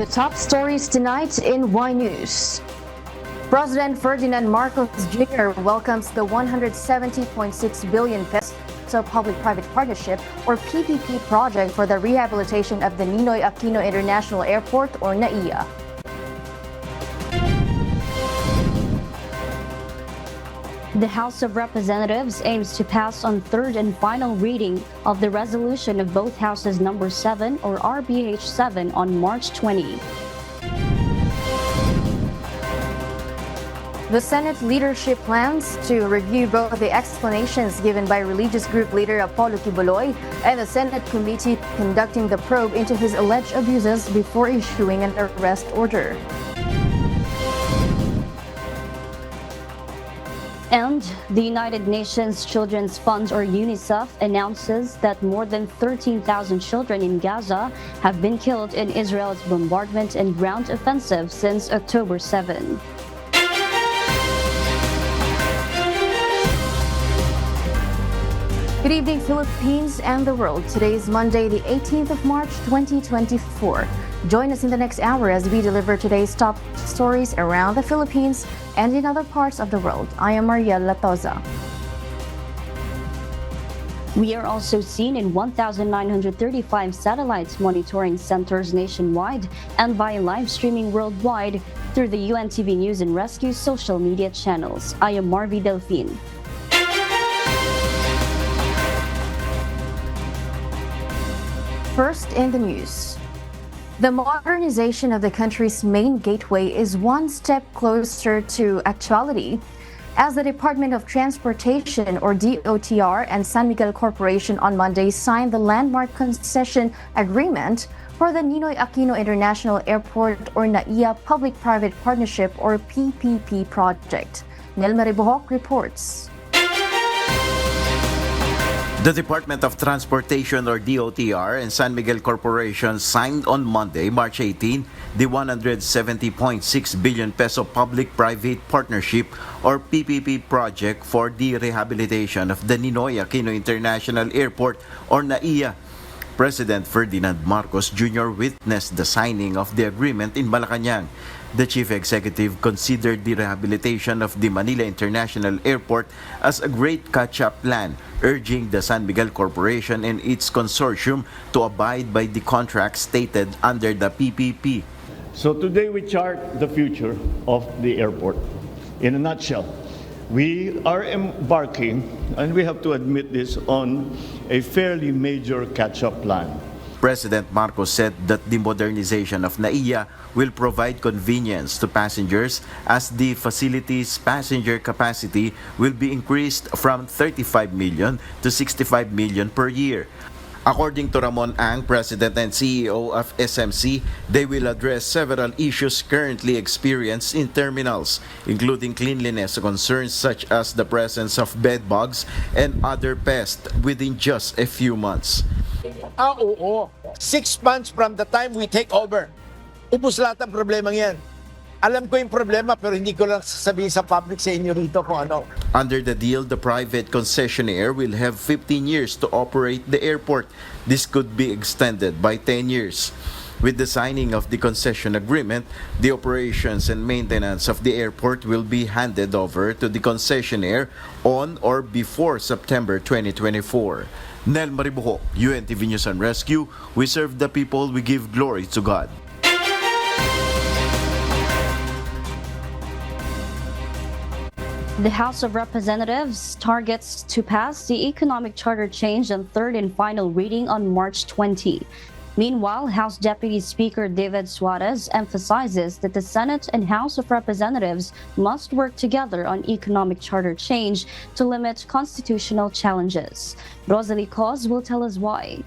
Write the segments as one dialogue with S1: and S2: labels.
S1: top stories tonight in Y News. President Ferdinand Marcos Jr. welcomes the 170.6 billion peso public-private partnership or PPP project for the rehabilitation of the Ninoy Aquino International Airport or NAIA.
S2: The House of Representatives aims to pass on third and final reading of the resolution of both houses number 7 or RBH 7 on March 20.
S1: The Senate leadership plans to review both the explanations given by religious group leader Apollo Quiboloy and the Senate committee conducting the probe into his alleged abuses before issuing an arrest order.
S2: And the United Nations Children's Fund or UNICEF announces that more than 13,000 children in Gaza have been killed in Israel's bombardment and ground offensive since October 7.
S1: Good evening, Philippines and the world. Today is Monday, the 18th of March, 2024. Join us in the next hour as we deliver today's top stories around the Philippines and in other parts of the world. I am Mariel Latoza.
S2: We are also seen in 1,935 satellites monitoring centers nationwide and via live streaming worldwide through the UNTV News and Rescue social media channels. I am Marvi Delphine.
S1: First in the news. The modernization of the country's main gateway is one step closer to actuality, as the Department of Transportation or DOTR and San Miguel Corporation on Monday signed the landmark concession agreement for the Ninoy Aquino International Airport or NAIA Public-Private Partnership or PPP project. Nel Maribohok reports.
S3: The Department of Transportation or DOTR and San Miguel Corporation signed on Monday, March 18, the 170.6 billion peso public-private partnership or PPP project for the rehabilitation of the Ninoy Aquino International Airport or NAIA. President Ferdinand Marcos Jr. witnessed the signing of the agreement in Malacanang. The chief executive considered the rehabilitation of the Manila International Airport as a great catch-up plan, urging the San Miguel Corporation and its consortium to abide by the contract stated under the PPP.
S4: So today we chart the future of the airport. In a nutshell, we are embarking, and we have to admit this, on a fairly major catch-up plan.
S3: President Marcos said that the modernization of NAIA will provide convenience to passengers as the facility's passenger capacity will be increased from 35 million to 65 million per year. According to Ramon Ang, President and CEO of SMC, they will address several issues currently experienced in terminals, including cleanliness concerns such as the presence of bed bugs and other pests within just a few months.
S5: Oo. 6 months from the time we take over. Upos lahat ang problemang yan. Alam ko yung problema pero hindi ko lang sasabihin sa public sa inyo rito kung ano.
S3: Under the deal, the private concessionaire will have 15 years to operate the airport. This could be extended by 10 years. With the signing of the concession agreement, the operations and maintenance of the airport will be handed over to the concessionaire on or before September 2024. Nel Maribohok, UNTV News and Rescue. We serve the people, we give glory to God.
S2: The House of Representatives targets to pass the economic charter change on third and final reading on March 20. Meanwhile, House Deputy Speaker David Suarez emphasizes that the Senate and House of Representatives must work together on economic charter change to limit constitutional challenges. Rosalie Cos will tell us why.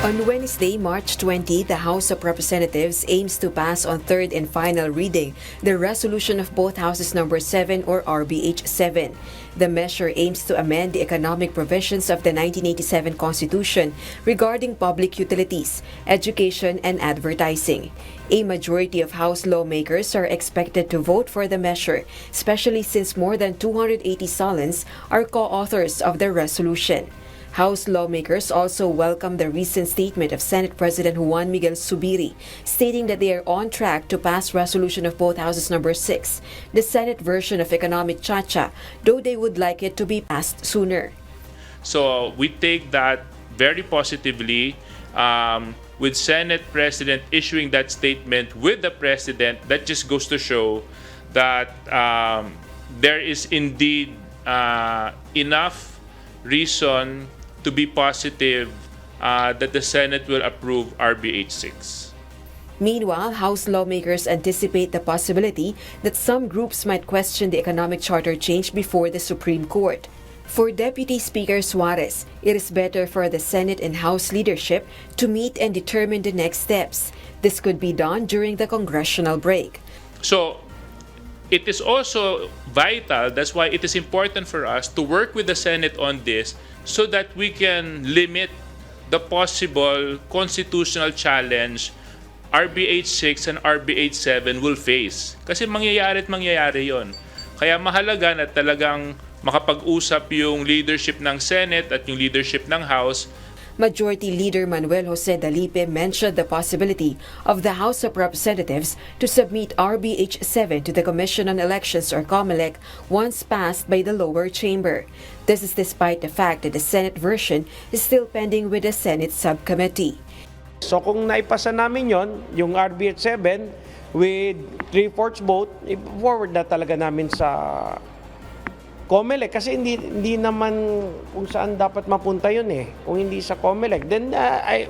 S6: On Wednesday, March 20, the House of Representatives aims to pass on third and final reading the resolution of both houses number 7 or RBH 7. The measure aims to amend the economic provisions of the 1987 Constitution regarding public utilities, education, and advertising. A majority of House lawmakers are expected to vote for the measure, especially since more than 280 Solons are co-authors of the resolution. House lawmakers also welcomed the recent statement of Senate President Juan Miguel Zubiri, stating that they are on track to pass resolution of both houses number 6, the Senate version of economic chacha, though they would like it to be passed sooner.
S7: So we take that very positively. With Senate President issuing that statement with the President, that just goes to show that there is indeed enough reason to be positive that the Senate will approve RBH 6.
S6: Meanwhile, House lawmakers anticipate the possibility that some groups might question the economic charter change before the Supreme Court. For Deputy Speaker Suarez, it is better for the Senate and House leadership to meet and determine the next steps. This could be done during the congressional break.
S7: So it is also vital, that's why it is important for us to work with the Senate on this so that we can limit the possible constitutional challenge RBH 6 and RBH 7 will face. Kasi mangyayari yon. Kaya mahalaga na talagang makapag-usap yung leadership ng Senate at yung leadership ng House.
S6: Majority Leader Manuel Jose Dalipe mentioned the possibility of the House of Representatives to submit RBH 7 to the Commission on Elections or COMELEC once passed by the lower chamber. This is despite the fact that the Senate version is still pending with the Senate subcommittee.
S8: So kung naipasa namin yung RBH 7 with 3/4 vote, i-forward na talaga namin sa COMELEC kasi hindi naman kung saan dapat mapunta yun kung hindi sa COMELEC. Then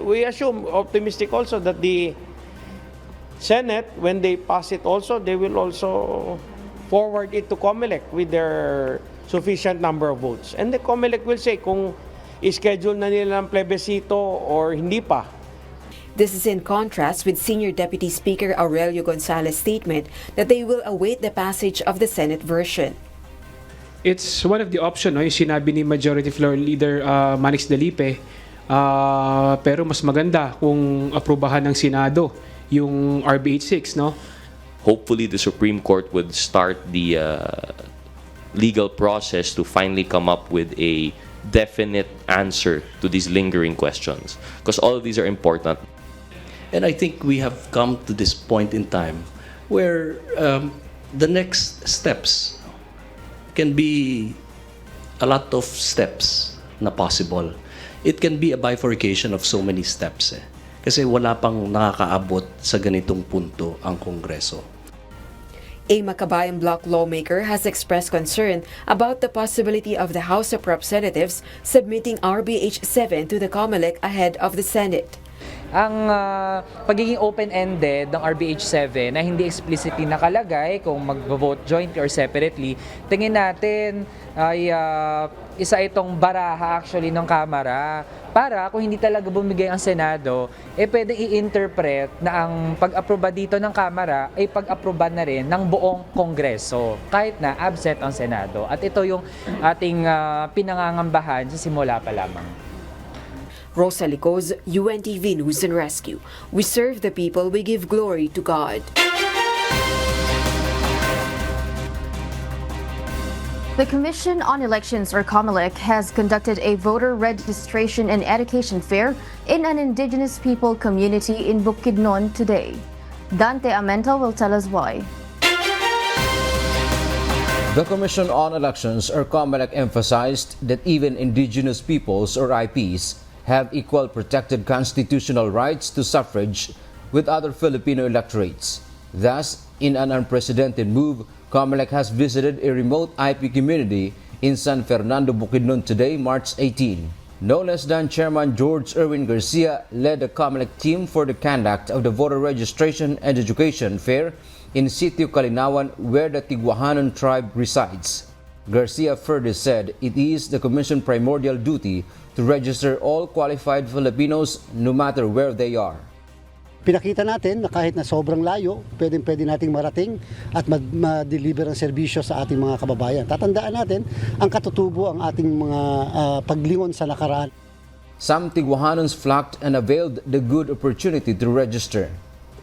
S8: we assume optimistic also that the Senate, when they pass it also, they will also forward it to COMELEC with their sufficient number of votes. And the COMELEC will say kung i-schedule na nila ng plebiscito or hindi pa.
S6: This is in contrast with Senior Deputy Speaker Aurelio Gonzalez's statement that they will await the passage of the Senate version.
S9: It's one of the options, yung sinabi ni Majority Floor Leader Manix Dalipe, pero mas maganda kung aprubahan ng Senado yung RBH 6, no?
S10: Hopefully the Supreme Court would start the legal process to finally come up with a definite answer to these lingering questions, because all of these are important.
S11: And I think we have come to this point in time where the next steps can be a lot of steps na possible. It can be a bifurcation of so many steps kasi wala pang nakakaabot sa ganitong punto ang Kongreso.
S6: A Makabayan Bloc lawmaker has expressed concern about the possibility of the House of Representatives submitting RBH 7 to the COMELEC ahead of the Senate.
S12: Ang pagiging open-ended ng RBH 7 na hindi explicitly nakalagay kung mag-vote jointly or separately, tingin natin ay isa itong baraha actually ng Kamara para kung hindi talaga bumigay ang Senado, pwedeng i-interpret na ang pag-aproba dito ng Kamara ay pag-aproba na rin ng buong Kongreso kahit na absent ang Senado. At ito yung ating pinangangambahan sa simula pa lamang.
S6: Rosa Licoz, UNTV News and Rescue. We serve the people, we give glory to God.
S1: The Commission on Elections, or COMELEC, has conducted a voter registration and education fair in an indigenous people community in Bukidnon today. Dante Amento will tell us why.
S13: The Commission on Elections, or COMELEC, emphasized that even indigenous peoples, or IPs, have equal protected constitutional rights to suffrage with other Filipino electorates. Thus, in an unprecedented move, COMELEC has visited a remote IP community in San Fernando, Bukidnon today, March 18. No less than Chairman George Erwin Garcia led the COMELEC team for the conduct of the voter registration and education fair in Sitio Kalinawan, where the Tiguahanon tribe resides. Garcia further said it is the Commission's primordial duty to register all qualified Filipinos no matter where they are.
S14: Pinakita natin na kahit na sobrang layo, pwede nating marating at ma-deliver ang serbisyo sa ating mga kababayan. Tatandaan natin ang katutubo ang ating mga paglingon sa nakaraan.
S13: Some Tiguahanons flocked and availed the good opportunity to register.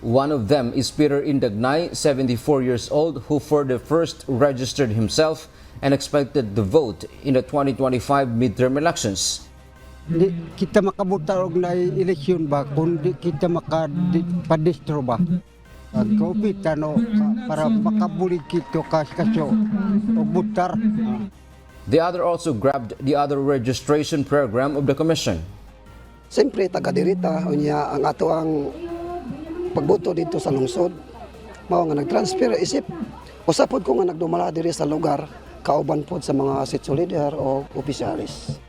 S13: One of them is Peter Indagnay, 74 years old, who for the first registered himself and expected to vote in the 2025 midterm elections.
S15: Di kita makabuta og na eleksyon ba kundi kita makapadistro ba. Ang COVID para makabulig kito kasyo og butar.
S13: The other also grabbed the other registration program of the commission.
S16: Siyempre, taga-dirita, unya ang ato ang pagboto dito sa lungsod. Mao nga nag-transfer isip. Usapod ko nga nagdumala diri sa lugar, kauban pod sa mga sitso leader o opisyalis.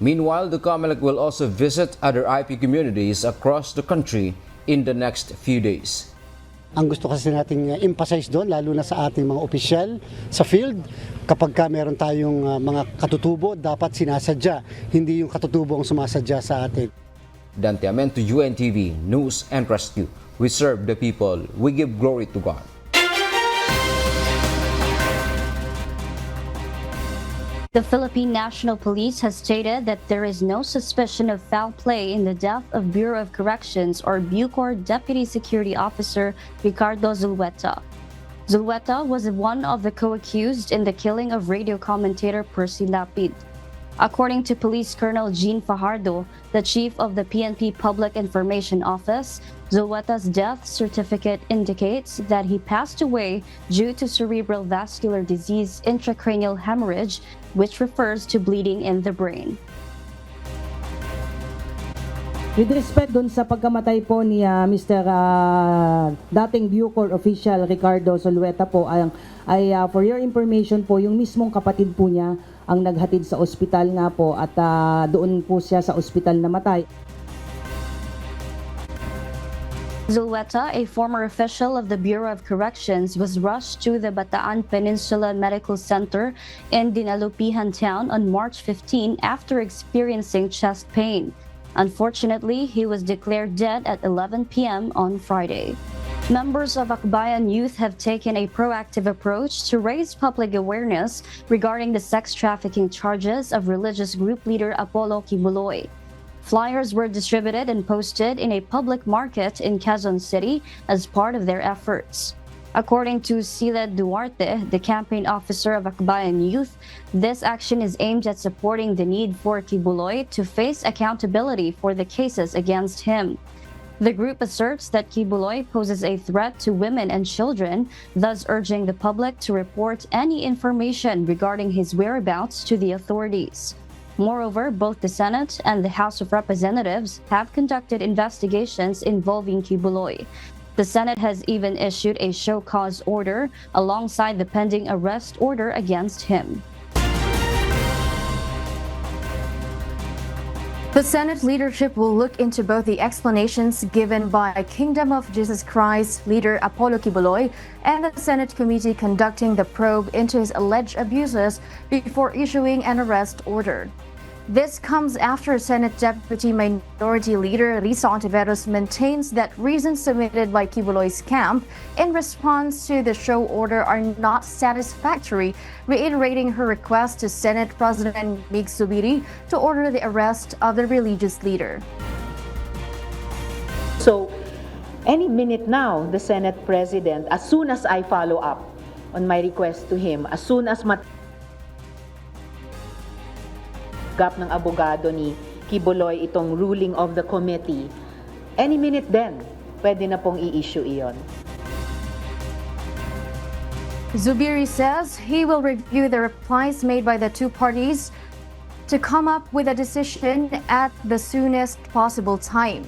S13: Meanwhile, the COMELEC will also visit other IP communities across the country in the next few days.
S14: Ang gusto kasi nating emphasize doon, lalo na sa ating mga opisyal sa field, kapag meron tayong mga katutubo, dapat sinasadya, hindi yung katutubo ang sumasadya sa atin.
S13: Dante Amento, UNTV, News and Rescue. We serve the people. We give glory to God.
S2: The Philippine National Police has stated that there is no suspicion of foul play in the death of Bureau of Corrections or Bucor Deputy Security Officer Ricardo Zulueta. Zulueta was one of the co-accused in the killing of radio commentator Percy Lapid. According to Police Colonel Jean Fajardo, the chief of the PNP Public Information Office, Zulueta's death certificate indicates that he passed away due to cerebral vascular disease intracranial hemorrhage, which refers to bleeding in the brain.
S17: With respect dun sa pagkamatay po ni Mr. dating Bucor official Ricardo Zulueta po, ay for your information po, yung mismong kapatid po niya ang naghatid sa ospital nga po at doon po siya sa ospital namatay.
S2: Zulueta, a former official of the Bureau of Corrections, was rushed to the Bataan Peninsula Medical Center in Dinalupihan Town on March 15 after experiencing chest pain. Unfortunately, he was declared dead at 11 p.m. on Friday. Members of Akbayan Youth have taken a proactive approach to raise public awareness regarding the sex trafficking charges of religious group leader Apollo Kibuloy. Flyers were distributed and posted in a public market in Quezon City as part of their efforts. According to Sila Duarte, the campaign officer of Akbayan Youth, this action is aimed at supporting the need for Kibuloy to face accountability for the cases against him. The group asserts that Kibuloy poses a threat to women and children, thus urging the public to report any information regarding his whereabouts to the authorities. Moreover, both the Senate and the House of Representatives have conducted investigations involving Kibuloy. The Senate has even issued a showcause order alongside the pending arrest order against him.
S1: The Senate leadership will look into both the explanations given by Kingdom of Jesus Christ leader Apollo Kibuloy and the Senate committee conducting the probe into his alleged abuses before issuing an arrest order. This comes after Senate Deputy Minority Leader Risa Ontiveros maintains that reasons submitted by Kibuloy's camp in response to the show order are not satisfactory, reiterating her request to Senate President Mig Zubiri to order the arrest of the religious leader.
S18: So, any minute now, the Senate President, as soon as I follow up on my request to him, as soon as gap ng abogado ni Kibuloy itong ruling of the committee, any minute then, pwede na pong i-issue iyon.
S1: Zubiri says he will review the replies made by the two parties to come up with a decision at the soonest possible time.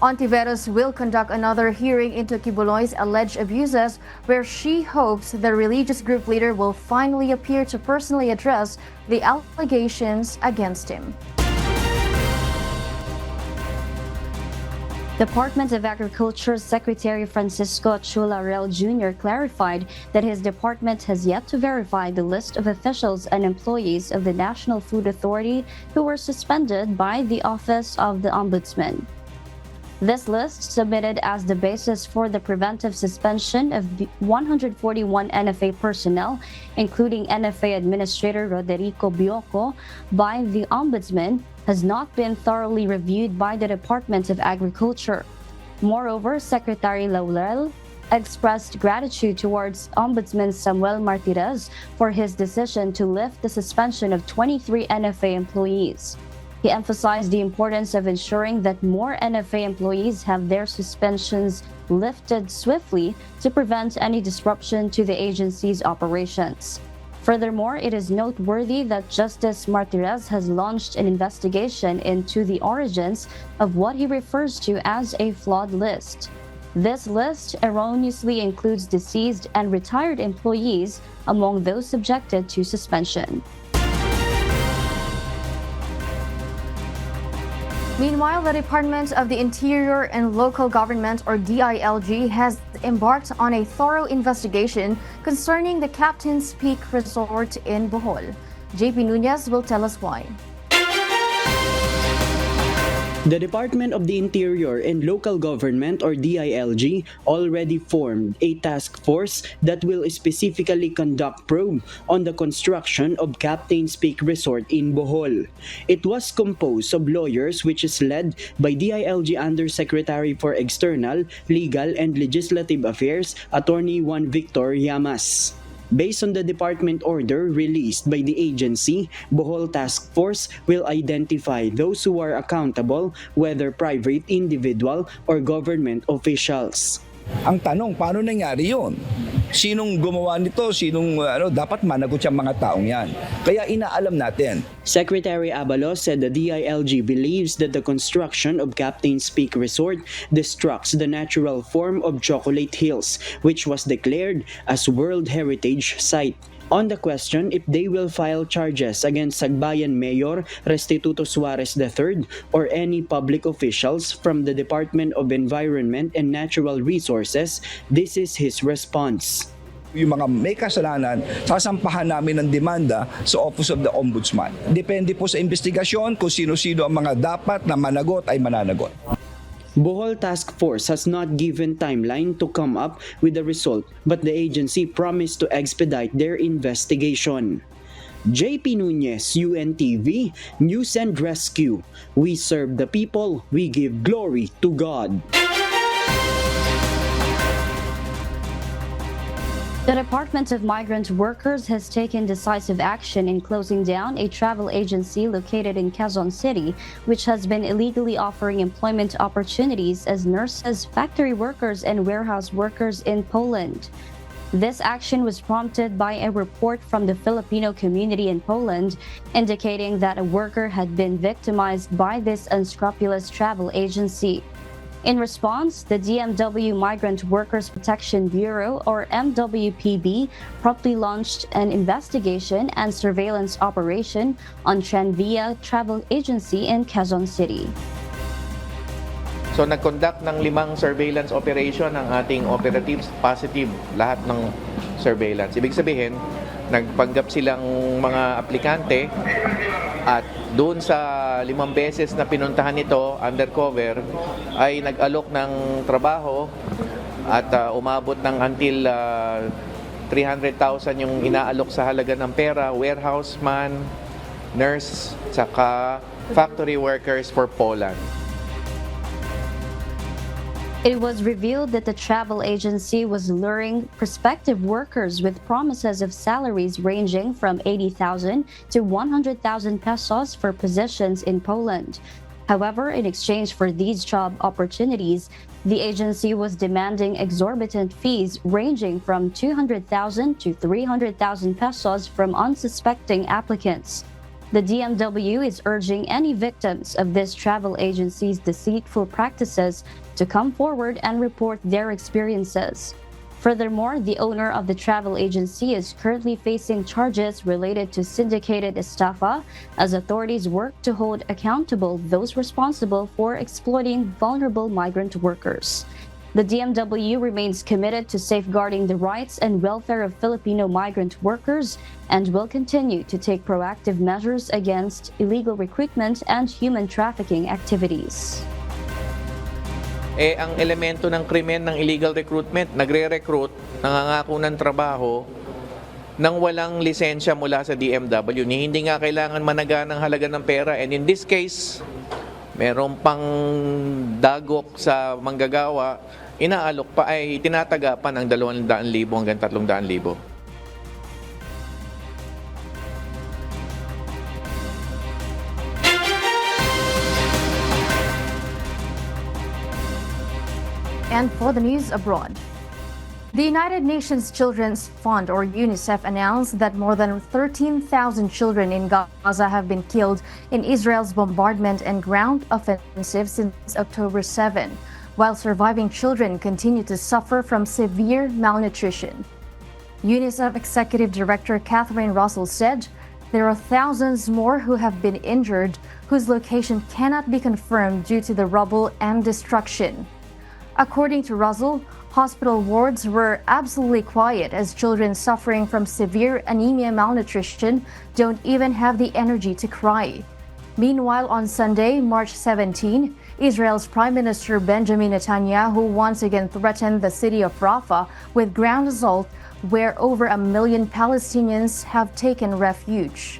S1: Ontiveros will conduct another hearing into Kibuloy's alleged abuses, where she hopes the religious group leader will finally appear to personally address the allegations against him.
S2: Department of Agriculture Secretary Francisco Chularel Jr. clarified that his department has yet to verify the list of officials and employees of the National Food Authority who were suspended by the Office of the Ombudsman. This list, submitted as the basis for the preventive suspension of 141 NFA personnel, including NFA Administrator Roderico Bioco, by the Ombudsman, has not been thoroughly reviewed by the Department of Agriculture. Moreover, Secretary Laurel expressed gratitude towards Ombudsman Samuel Martirez for his decision to lift the suspension of 23 NFA employees. He emphasized the importance of ensuring that more NFA employees have their suspensions lifted swiftly to prevent any disruption to the agency's operations. Furthermore, it is noteworthy that Justice Martirez has launched an investigation into the origins of what he refers to as a flawed list. This list erroneously includes deceased and retired employees among those subjected to suspension.
S1: Meanwhile, the Department of the Interior and Local Government, or DILG, has embarked on a thorough investigation concerning the Captain's Peak Resort in Bohol. JP Nunez will tell us why.
S19: The Department of the Interior and Local Government, or DILG, already formed a task force that will specifically conduct probe on the construction of Captain's Peak Resort in Bohol. It was composed of lawyers, which is led by DILG Undersecretary for External, Legal and Legislative Affairs, Attorney Juan Victor Llamas. Based on the department order released by the agency, Bohol Task Force will identify those who are accountable, whether private, individual, or government officials.
S20: Ang tanong, paano nangyari yun? Sinong gumawa nito? Dapat managot yung mga taong yan. Kaya inaalam natin.
S19: Secretary Abalos said the DILG believes that the construction of Captain's Peak Resort destructs the natural form of Chocolate Hills, which was declared as World Heritage Site. On the question if they will file charges against Sagbayan Mayor Restituto Suarez III or any public officials from the Department of Environment and Natural Resources, this is his response.
S20: Yung mga may kasalanan, sasampahan namin ng demanda sa Office of the Ombudsman. Depende po sa investigasyon kung sino-sino ang mga dapat na managot ay mananagot.
S19: Bohol Task Force has not given timeline to come up with the result, but the agency promised to expedite their investigation. JP Nunez, UNTV, News and Rescue. We serve the people, we give glory to God.
S2: The Department of Migrant Workers has taken decisive action in closing down a travel agency located in Quezon City, which has been illegally offering employment opportunities as nurses, factory workers, and warehouse workers in Poland. This action was prompted by a report from the Filipino community in Poland indicating that a worker had been victimized by this unscrupulous travel agency. In response, the DMW Migrant Workers Protection Bureau, or MWPB, promptly launched an investigation and surveillance operation on Tranvia Travel Agency in Quezon City.
S8: So nag-conduct ng 5 surveillance operation ang ating operatives, positive lahat ng surveillance. Ibig sabihin, nagpanggap silang mga aplikante at doon sa 5 beses na pinuntahan nito undercover ay nag-alok ng trabaho at umabot ng until 300,000 yung inaalok sa halaga ng pera, warehouse man, nurse, saka factory workers for Poland.
S2: It was revealed that the travel agency was luring prospective workers with promises of salaries ranging from 80,000 to 100,000 pesos for positions in Poland. However, in exchange for these job opportunities, the agency was demanding exorbitant fees ranging from 200,000 to 300,000 pesos from unsuspecting applicants. The DMW is urging any victims of this travel agency's deceitful practices to come forward and report their experiences. Furthermore, the owner of the travel agency is currently facing charges related to syndicated estafa as authorities work to hold accountable those responsible for exploiting vulnerable migrant workers. The DMW remains committed to safeguarding the rights and welfare of Filipino migrant workers and will continue to take proactive measures against illegal recruitment and human trafficking activities.
S8: Ang elemento ng krimen ng illegal recruitment, nagre-recruit, nangangako ng trabaho nang walang lisensya mula sa DMW. Hindi nga kailangan managa ng halaga ng pera. And in this case, meron pang dagok sa manggagawa, inaalok pa ay tinataga pa ng 200,000 hanggang 300,000.
S1: And for the news abroad, the United Nations Children's Fund, or UNICEF, announced that more than 13,000 children in Gaza have been killed in Israel's bombardment and ground offensive since October 7, while surviving children continue to suffer from severe malnutrition. UNICEF Executive Director Catherine Russell said there are thousands more who have been injured, whose location cannot be confirmed due to the rubble and destruction. According to Russell, hospital wards were absolutely quiet as children suffering from severe anemia malnutrition don't even have the energy to cry. Meanwhile, on Sunday, March 17, Israel's Prime Minister Benjamin Netanyahu once again threatened the city of Rafah with ground assault, where over 1 million Palestinians have taken refuge.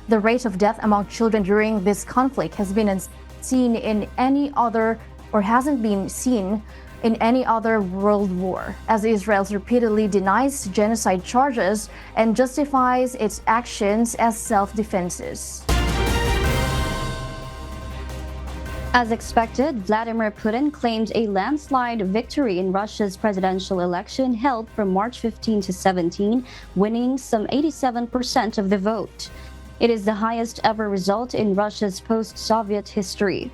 S1: The rate of death among children during this conflict has been unseen in any other, or hasn't been seen in any other world war, as Israel repeatedly denies genocide charges and justifies its actions as self-defenses.
S2: As expected, Vladimir Putin claimed a landslide victory in Russia's presidential election held from March 15 to 17, winning some 87% of the vote. It is the highest ever result in Russia's post-Soviet history.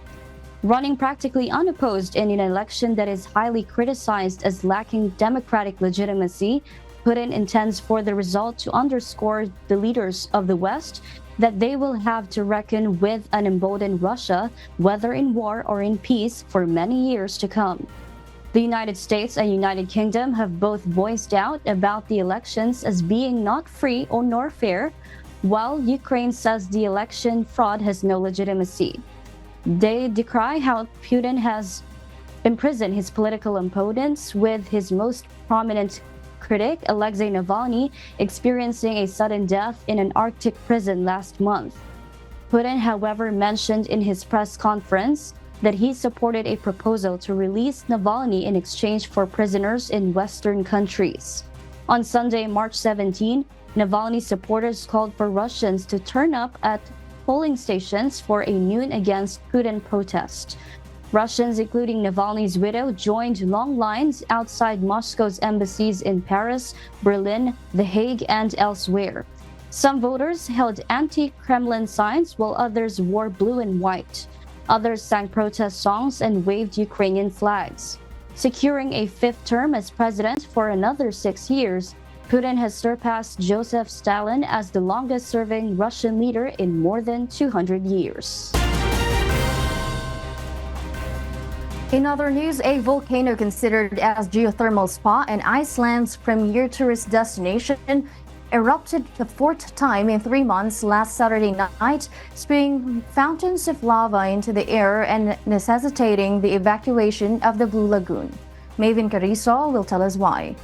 S2: Running practically unopposed in an election that is highly criticized as lacking democratic legitimacy, Putin intends for the result to underscore the leaders of the West that they will have to reckon with an emboldened Russia, whether in war or in peace, for many years to come. The United States and United Kingdom have both voiced out about the elections as being not free or nor fair, while Ukraine says the election fraud has no legitimacy. They decry how Putin has imprisoned his political opponents, with his most prominent critic, Alexei Navalny, experiencing a sudden death in an Arctic prison last month. Putin, however, mentioned in his press conference that he supported a proposal to release Navalny in exchange for prisoners in Western countries. On Sunday, March 17, Navalny supporters called for Russians to turn up at polling stations for a noon against Putin protest. Russians, including Navalny's widow, joined long lines outside Moscow's embassies in Paris, Berlin, The Hague, and elsewhere. Some voters held anti-Kremlin signs, while others wore blue and white. Others sang protest songs and waved Ukrainian flags. Securing a fifth term as president for another 6 years, Putin has surpassed Joseph Stalin as the longest-serving Russian leader in more than 200 years.
S1: In other news, a volcano considered as geothermal spa and Iceland's premier tourist destination erupted the fourth time in 3 months last Saturday night, spewing fountains of lava into the air and necessitating the evacuation of the Blue Lagoon. Maven Carrizo will tell us why.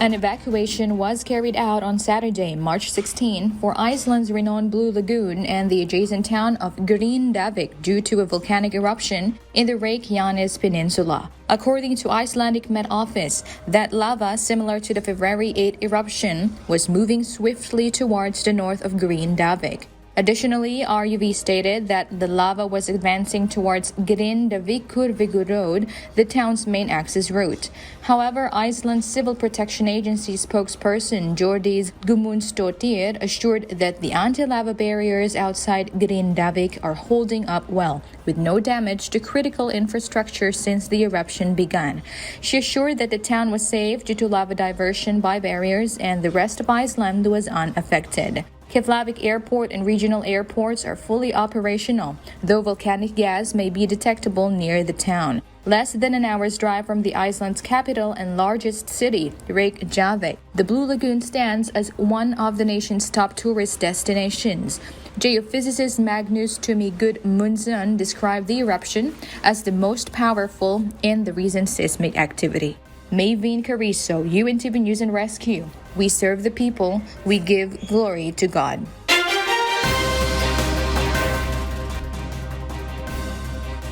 S21: An evacuation was carried out on Saturday, March 16, for Iceland's renowned Blue Lagoon and the adjacent town of Grindavik due to a volcanic eruption in the Reykjanes Peninsula. According to Icelandic Met Office, that lava, similar to the February 8 eruption, was moving swiftly towards the north of Grindavik. Additionally, RUV stated that the lava was advancing towards Grindavíkurvegur Road, the town's main access route. However, Iceland's Civil Protection Agency spokesperson Jordís Guðmundsdóttir assured that the anti-lava barriers outside Grindavik are holding up well, with no damage to critical infrastructure since the eruption began. She assured that the town was safe due to lava diversion by barriers and the rest of Iceland was unaffected. Keflavik Airport and regional airports are fully operational, though volcanic gas may be detectable near the town. Less than an hour's drive from the Iceland's capital and largest city, Reykjavik, the Blue Lagoon stands as one of the nation's top tourist destinations. Geophysicist Magnus Tumi Gudmundsson described the eruption as the most powerful in the recent seismic activity. Maven Carrizo, UNTV News and Rescue. We serve the people. We give glory to God.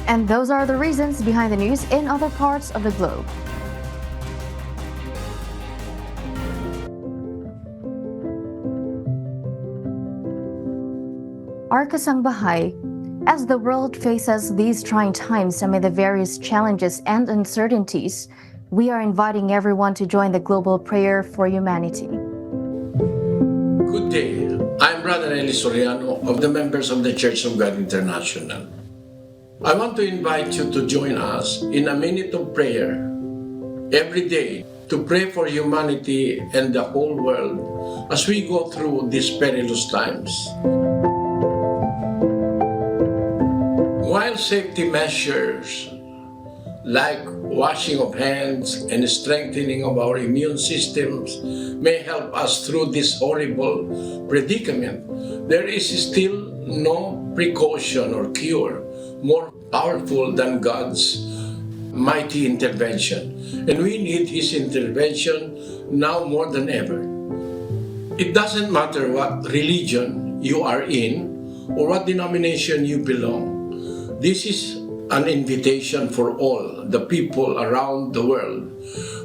S1: And those are the reasons behind the news in other parts of the globe. Our Kasangbahay, As the world faces these trying times amid the various challenges and uncertainties, we are inviting everyone to join the global prayer for humanity.
S4: Good day. I'm Brother Eli Soriano of the members of the Church of God International. I want to invite you to join us in a minute of prayer every day to pray for humanity and the whole world as we go through these perilous times. While safety measures like washing of hands and strengthening of our immune systems may help us through this horrible predicament, there is still no precaution or cure more powerful than God's mighty intervention. And we need His intervention now more than ever. It doesn't matter what religion you are in or what denomination you belong. This is an invitation for all the people around the world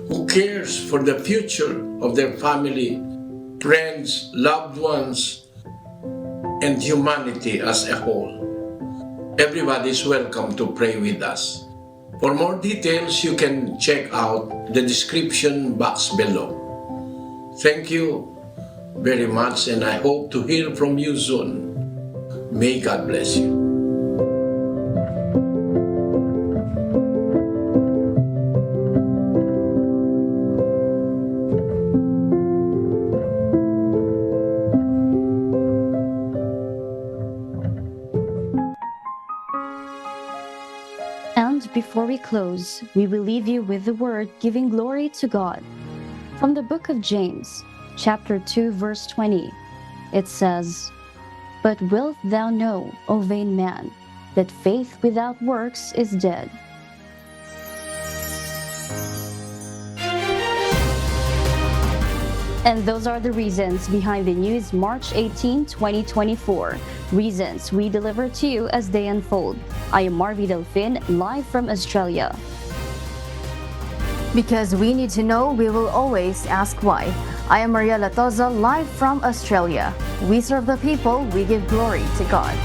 S4: who cares for the future of their family, friends, loved ones, and humanity as a whole. Everybody is welcome to pray with us. For more details, you can check out the description box below. Thank you very much, and I hope to hear from you soon. May God bless you.
S2: And before we close, we will leave you with the word giving glory to God. From the book of James, chapter 2, verse 20, it says, "But wilt thou know, O vain man, that faith without works is dead?" And those are the reasons behind the news March 18, 2024. Reasons we deliver to you as they unfold. I am Marvy Delfin, live from Australia.
S1: Because we need to know, we will always ask why. I am Maria Latoza, live from Australia. We serve the people, we give glory to God.